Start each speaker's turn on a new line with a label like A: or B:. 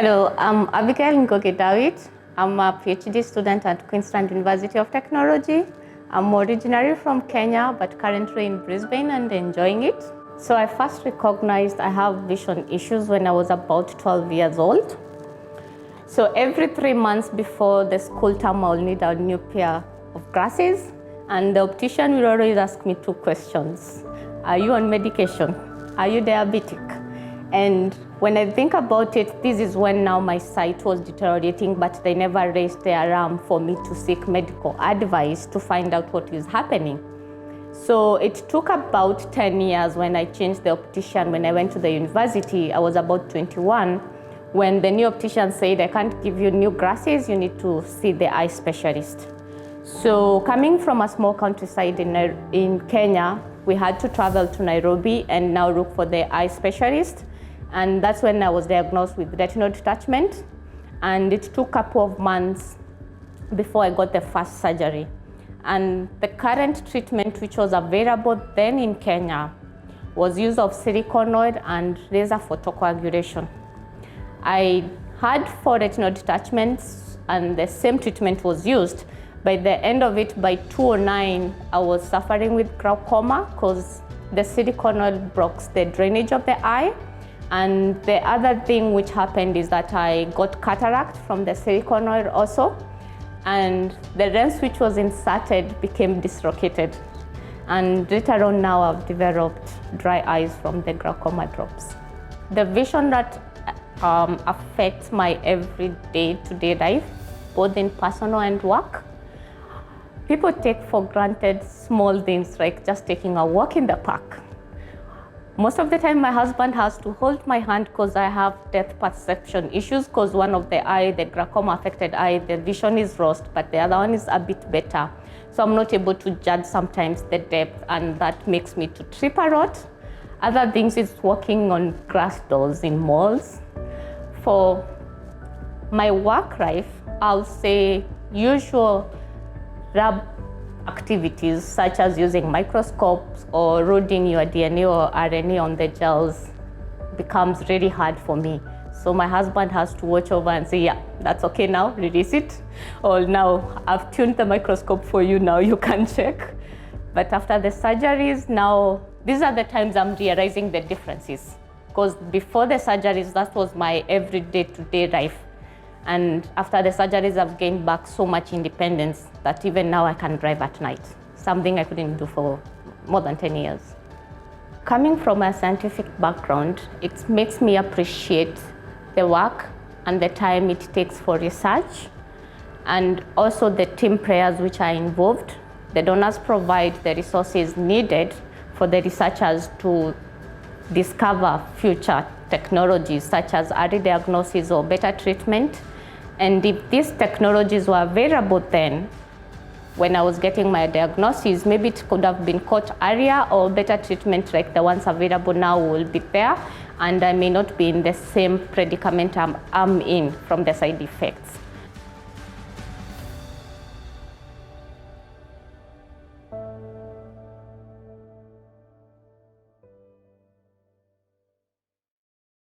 A: Hello, I'm Abigail Ngoge Dawit. I'm a PhD student at Queensland University of Technology. I'm originally from Kenya, but currently in Brisbane and enjoying it. So I first recognized I have vision issues when I was about 12 years old. So every 3 months before the school term, I'll need a new pair of glasses. And the optician will always ask me 2 questions. Are you on medication? Are you diabetic? And when I think about it, this is when now my sight was deteriorating, but they never raised the alarm for me to seek medical advice to find out what is happening. So it took about 10 years when I changed the optician. When I went to the university, I was about 21, when the new optician said, I can't give you new glasses, you need to see the eye specialist. So coming from a small countryside in Kenya, we had to travel to Nairobi and now look for the eye specialist. And that's when I was diagnosed with retinal detachment. And it took a couple of months before I got the first surgery. And the current treatment, which was available then in Kenya, was use of siliconoid and laser photocoagulation. I had 4 retinal detachments and the same treatment was used. By the end of it, by 2009, I was suffering with glaucoma because the siliconoid blocks the drainage of the eye. And the other thing which happened is that I got cataract from the siliconoid also. And the lens which was inserted became dislocated. And later on now I've developed dry eyes from the glaucoma drops. The vision that affects my everyday to-day life, both in personal and work. People take for granted small things like just taking a walk in the park. Most of the time my husband has to hold my hand because I have depth perception issues because one of the eye, the glaucoma affected eye, the vision is lost, but the other one is a bit better. So I'm not able to judge sometimes the depth, and that makes me to trip a lot. Other things is walking on glass doors in malls. For my work life, I'll say usual lab activities such as using microscopes or loading your DNA or RNA on the gels becomes really hard for me. So my husband has to watch over and say, yeah, that's okay now, release it. Or now I've tuned the microscope for you, now you can check. But after the surgeries, now these are the times I'm realizing the differences. Because before the surgeries, that was my everyday to-day life. And after the surgeries, I've gained back so much independence that even now I can drive at night, something I couldn't do for more than 10 years. Coming from a scientific background, it makes me appreciate the work and the time it takes for research, and also the team players which are involved. The donors provide the resources needed for the researchers to discover future technologies such as early diagnosis or better treatment. And if these technologies were available then, when I was getting my diagnosis, maybe it could have been caught earlier, or better treatment like the ones available now will be there, and I may not be in the same predicament I'm in from the side effects.